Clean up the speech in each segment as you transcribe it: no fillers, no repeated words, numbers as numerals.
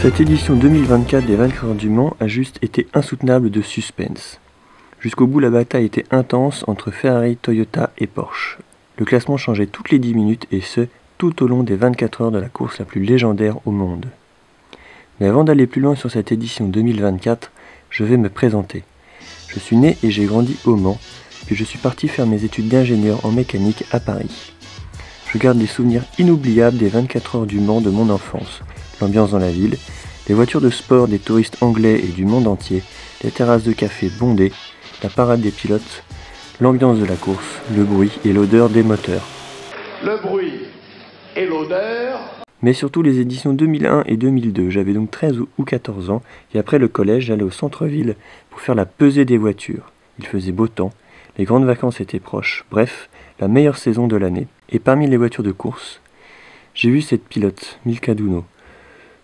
Cette édition 2024 des 24 heures du Mans a juste été insoutenable de suspense. Jusqu'au bout, la bataille était intense entre Ferrari, Toyota et Porsche. Le classement changeait toutes les 10 minutes et ce, tout au long des 24 heures de la course la plus légendaire au monde. Mais avant d'aller plus loin sur cette édition 2024, je vais me présenter. Je suis né et j'ai grandi au Mans, puis je suis parti faire mes études d'ingénieur en mécanique à Paris. Je garde des souvenirs inoubliables des 24 heures du Mans de mon enfance, l'ambiance dans la ville, les voitures de sport des touristes anglais et du monde entier, les terrasses de café bondées, la parade des pilotes, l'ambiance de la course, le bruit et l'odeur des moteurs. Le bruit et l'odeur. Mais surtout les éditions 2001 et 2002, j'avais donc 13 ou 14 ans, et après le collège, j'allais au centre-ville pour faire la pesée des voitures. Il faisait beau temps, les grandes vacances étaient proches, bref, la meilleure saison de l'année. Et parmi les voitures de course, j'ai vu cette pilote, Milka Duno.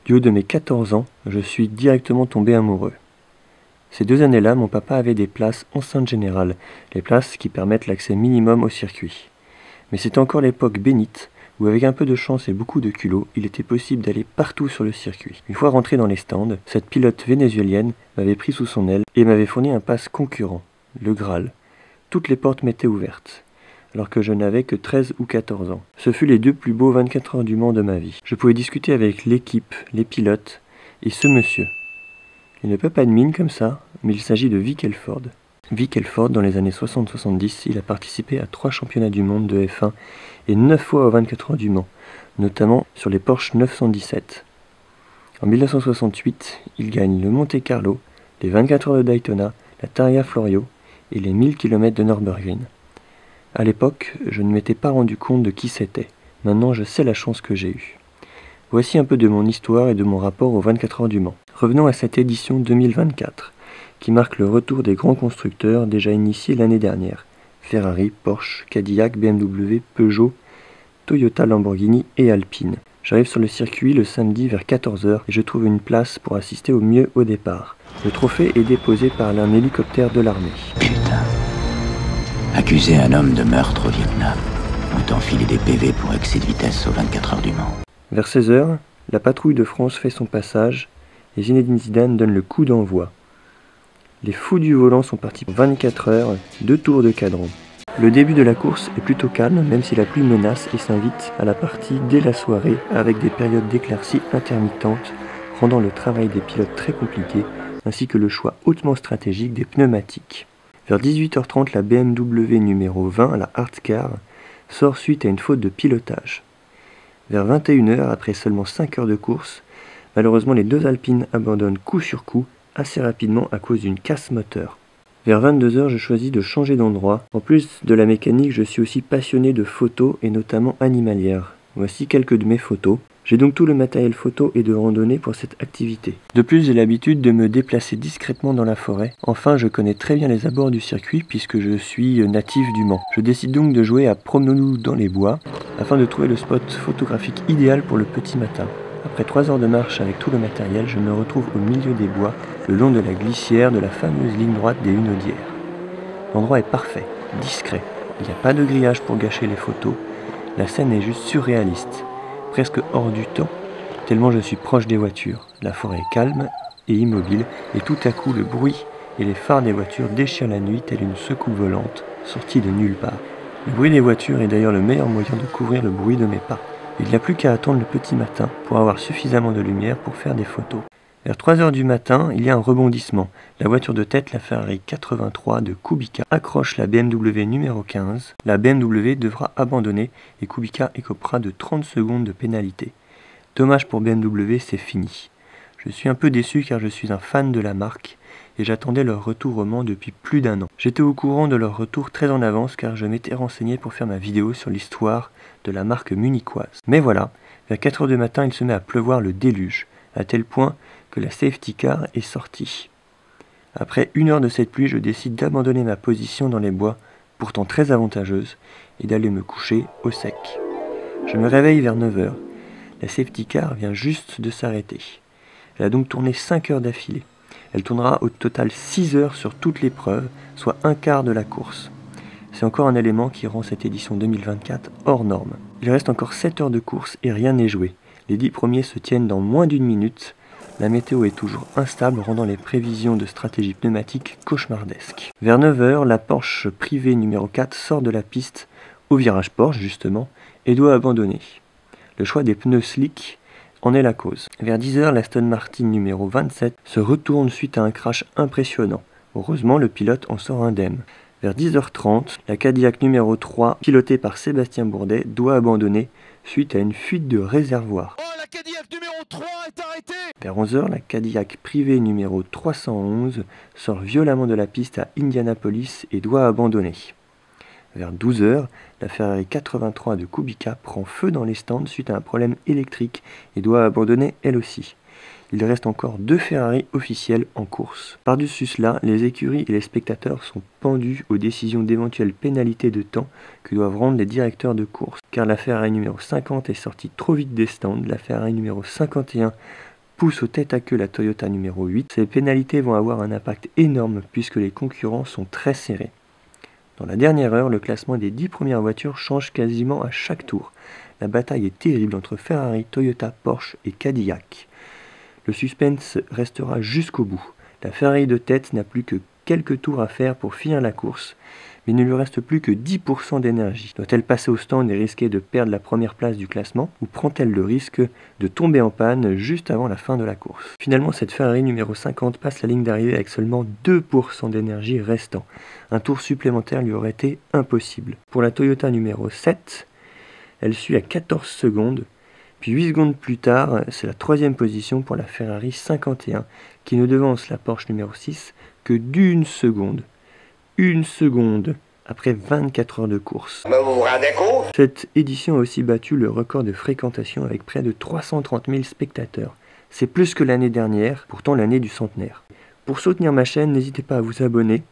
Du haut de mes 14 ans, je suis directement tombé amoureux. Ces 2 années-là, mon papa avait des places enceinte générale, les places qui permettent l'accès minimum au circuit. Mais c'était encore l'époque bénite, où avec un peu de chance et beaucoup de culot, il était possible d'aller partout sur le circuit. Une fois rentré dans les stands, cette pilote vénézuélienne m'avait pris sous son aile et m'avait fourni un pass concurrent, le Graal. Toutes les portes m'étaient ouvertes, alors que je n'avais que 13 ou 14 ans. Ce fut les 2 plus beaux 24 heures du Mans de ma vie. Je pouvais discuter avec l'équipe, les pilotes et ce monsieur. Il ne peut pas de mine comme ça, mais il s'agit de Vic Elford. Vic Elford, dans les années 60-70, il a participé à 3 championnats du monde de F1 et 9 fois aux 24 heures du Mans, notamment sur les Porsche 917. En 1968, il gagne le Monte Carlo, les 24 heures de Daytona, la Targa Florio et les 1000 km de Nürburgring. À l'époque, je ne m'étais pas rendu compte de qui c'était. Maintenant, je sais la chance que j'ai eue. Voici un peu de mon histoire et de mon rapport aux 24 heures du Mans. Revenons à cette édition 2024, qui marque le retour des grands constructeurs déjà initiés l'année dernière. Ferrari, Porsche, Cadillac, BMW, Peugeot, Toyota, Lamborghini et Alpine. J'arrive sur le circuit le samedi vers 14 h et je trouve une place pour assister au mieux au départ. Le trophée est déposé par un hélicoptère de l'armée. Putain. Accuser un homme de meurtre au Vietnam. On t'enfile des PV pour excès de vitesse aux 24 heures du Mans. Vers 16 h, la patrouille de France fait son passage et Zinedine Zidane donne le coup d'envoi. Les fous du volant sont partis pour 24 heures, 2 tours de cadran. Le début de la course est plutôt calme, même si la pluie menace et s'invite à la partie dès la soirée, avec des périodes d'éclaircies intermittentes, rendant le travail des pilotes très compliqué, ainsi que le choix hautement stratégique des pneumatiques. Vers 18 h 30, la BMW numéro 20, la Hard Car, sort suite à une faute de pilotage. Vers 21 h, après seulement 5 heures de course, malheureusement les 2 Alpines abandonnent coup sur coup, assez rapidement à cause d'une casse moteur. Vers 22 h, je choisis de changer d'endroit. En plus de la mécanique, je suis aussi passionné de photos et notamment animalières. Voici quelques de mes photos. J'ai donc tout le matériel photo et de randonnée pour cette activité. De plus, j'ai l'habitude de me déplacer discrètement dans la forêt. Enfin, je connais très bien les abords du circuit puisque je suis natif du Mans. Je décide donc de jouer à Promenons-nous dans les bois afin de trouver le spot photographique idéal pour le petit matin. Après 3 heures de marche avec tout le matériel, je me retrouve au milieu des bois, le long de la glissière de la fameuse ligne droite des Hunaudières. L'endroit est parfait, discret. Il n'y a pas de grillage pour gâcher les photos. La scène est juste surréaliste, presque hors du temps, tellement je suis proche des voitures. La forêt est calme et immobile, et tout à coup le bruit et les phares des voitures déchirent la nuit telle une secoupe volante, sortie de nulle part. Le bruit des voitures est d'ailleurs le meilleur moyen de couvrir le bruit de mes pas. Il n'y a plus qu'à attendre le petit matin pour avoir suffisamment de lumière pour faire des photos. Vers 3 h du matin, il y a un rebondissement. La voiture de tête, la Ferrari 83 de Kubica, accroche la BMW numéro 15. La BMW devra abandonner et Kubica écopera de 30 secondes de pénalité. Dommage pour BMW, c'est fini. Je suis un peu déçu car je suis un fan de la marque et j'attendais leur retour au Mans depuis plus d'1 an. J'étais au courant de leur retour très en avance car je m'étais renseigné pour faire ma vidéo sur l'histoire de la marque munichoise. Mais voilà, vers 4 h du matin, il se met à pleuvoir le déluge, à tel point que la safety car est sortie. Après 1 heure de cette pluie, je décide d'abandonner ma position dans les bois, pourtant très avantageuse, et d'aller me coucher au sec. Je me réveille vers 9 h. La safety car vient juste de s'arrêter. Elle a donc tourné 5 heures d'affilée. Elle tournera au total 6 heures sur toute l'épreuve, soit un quart de la course. C'est encore un élément qui rend cette édition 2024 hors norme. Il reste encore 7 heures de course et rien n'est joué. Les 10 premiers se tiennent dans moins d'1 minute. La météo est toujours instable, rendant les prévisions de stratégie pneumatique cauchemardesques. Vers 9 h, la Porsche privée numéro 4 sort de la piste, au virage Porsche justement, et doit abandonner. Le choix des pneus slick en est la cause. Vers 10 h, l'Aston Martin numéro 27 se retourne suite à un crash impressionnant. Heureusement, le pilote en sort indemne. Vers 10 h 30, la Cadillac numéro 3, pilotée par Sébastien Bourdet, doit abandonner suite à une fuite de réservoir. Oh, la Cadillac numéro 3 est arrêtée! Vers 11 h, la Cadillac privée numéro 311 sort violemment de la piste à Indianapolis et doit abandonner. Vers 12 h, la Ferrari 83 de Kubica prend feu dans les stands suite à un problème électrique et doit abandonner elle aussi. Il reste encore 2 Ferrari officielles en course. Par-dessus cela, les écuries et les spectateurs sont pendus aux décisions d'éventuelles pénalités de temps que doivent rendre les directeurs de course. Car la Ferrari numéro 50 est sortie trop vite des stands, la Ferrari numéro 51 pousse au tête à queue la Toyota numéro 8. Ces pénalités vont avoir un impact énorme puisque les concurrents sont très serrés. Dans la dernière heure, le classement des 10 premières voitures change quasiment à chaque tour. La bataille est terrible entre Ferrari, Toyota, Porsche et Cadillac. Le suspense restera jusqu'au bout. La Ferrari de tête n'a plus que quelques tours à faire pour finir la course, mais il ne lui reste plus que 10% d'énergie. Doit-elle passer au stand et risquer de perdre la première place du classement, ou prend-elle le risque de tomber en panne juste avant la fin de la course? Finalement, cette Ferrari numéro 50 passe la ligne d'arrivée avec seulement 2% d'énergie restant. Un tour supplémentaire lui aurait été impossible. Pour la Toyota numéro 7, elle suit à 14 secondes, puis 8 secondes plus tard, c'est la 3e position pour la Ferrari 51, qui ne devance la Porsche numéro 6 que d'1 seconde. 1 seconde après 24 heures de course. Vous vous rendez compte? Cette édition a aussi battu le record de fréquentation avec près de 330 000 spectateurs. C'est plus que l'année dernière, pourtant l'année du centenaire. Pour soutenir ma chaîne, n'hésitez pas à vous abonner.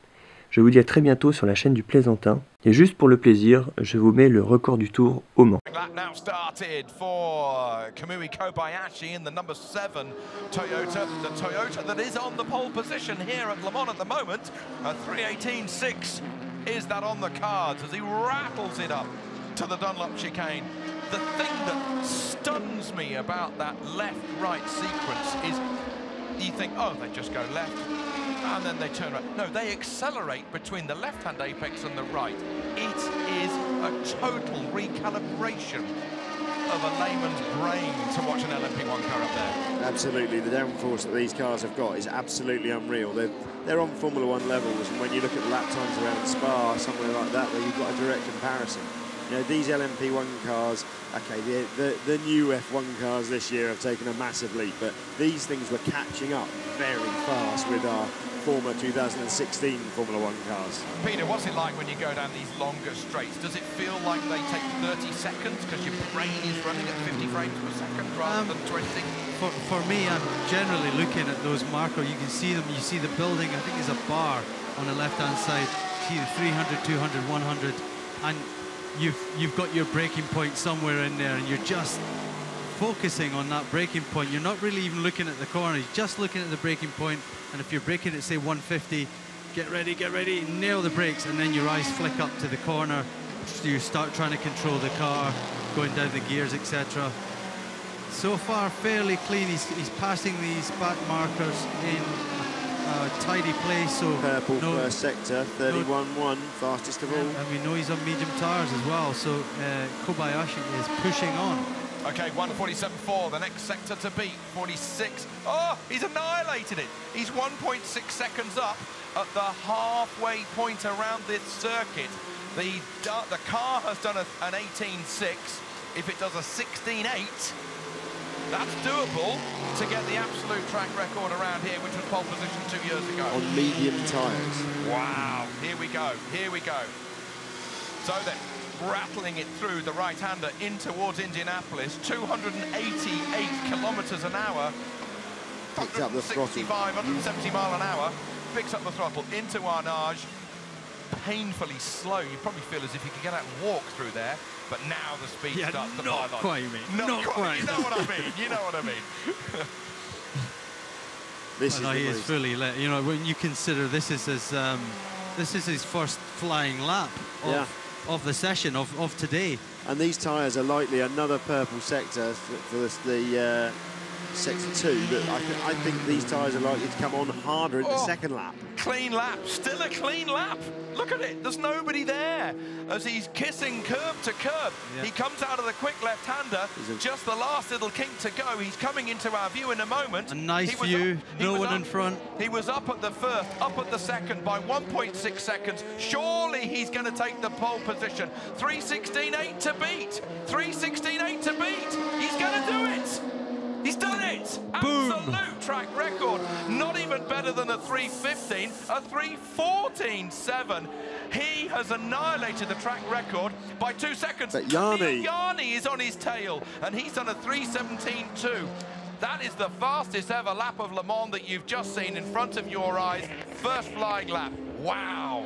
Je vous dis à très bientôt sur la chaîne du Plaisantin. Et juste pour le plaisir, je vous mets le record du Tour au Mans. Lap now started for Kamui Kobayashi in the number 7 Toyota. The Toyota that is on the pole position here at Le Mans at the moment. A 3:18.6 is that on the cards as he rattles it up to the Dunlop chicane. The thing that stuns me about that left-right sequence is you think, oh, they just go left, and then they turn right. No, they accelerate between the left-hand apex and the right. It is a total recalibration of a layman's brain to watch an LMP1 car up there. Absolutely, the downforce that these cars have got is absolutely unreal. They're on Formula One levels, and when you look at the lap times around Spa, somewhere like that, where you've got a direct comparison. You know, these LMP1 cars, okay, the new F1 cars this year have taken a massive leap, but these things were catching up very fast with our former 2016 Formula One cars. Peter, what's it like when you go down these longer straights? Does it feel like they take 30 seconds because your brain is running at 50 frames per second rather than 20? For me, I'm generally looking at those markers. You can see them, you see the building, I think there's a bar on the left-hand side, you see the 300, 200, 100, and you've got your braking point somewhere in there, and you're just focusing on that braking point. You're not really even looking at the corner, you're just looking at the braking point, and if you're braking at, say, 150, get ready, nail the brakes, and then your eyes flick up to the corner, so you start trying to control the car, going down the gears, etc. So far, fairly clean. He's passing these back markers in a tidy place. So purple first sector, 31.1, fastest of all. And we know he's on medium tyres as well, so Kobayashi is pushing on. Okay, 1:47.4, the next sector to beat, 46. Oh, he's annihilated it. He's 1.6 seconds up at the halfway point around this circuit. The car has done an 18.6. If it does a 16.8, that's doable to get the absolute track record around here, which was pole position 2 years ago. On medium tyres. Wow, here we go. So then, rattling it through the right-hander in towards Indianapolis, 288 kilometers an hour, Picked up the throttle. 170 mile an hour, picks up the throttle into Arnage, painfully slow. You probably feel as if you could get out and walk through there, but now the speed starts to pile on. Not quite, mate. Not quite. You know what I mean. This he is fully lit. You know, when you consider this is his first flying lap of the session of today. And these tyres are likely another purple sector for the sector 2, but I think these tyres are likely to come on harder in the second lap. Clean lap, still a clean lap. Look at it, there's nobody there as he's kissing curb to curb. Yeah. He comes out of the quick left-hander, just the last little kink to go. He's coming into our view in a moment. A nice view, no one in front. He was up at the first, up at the second by 1.6 seconds. Surely he's going to take the pole position. 3:16.8 to beat. 3:16.8 to beat. He's going to do it. He's done it! Boom. Absolute track record. Not even better than a 3:15, a 3:14.7. He has annihilated the track record by 2 seconds. But Jarni. Jarni is on his tail, and he's done a 3:17.2. That is the fastest ever lap of Le Mans that you've just seen in front of your eyes. First flying lap. Wow.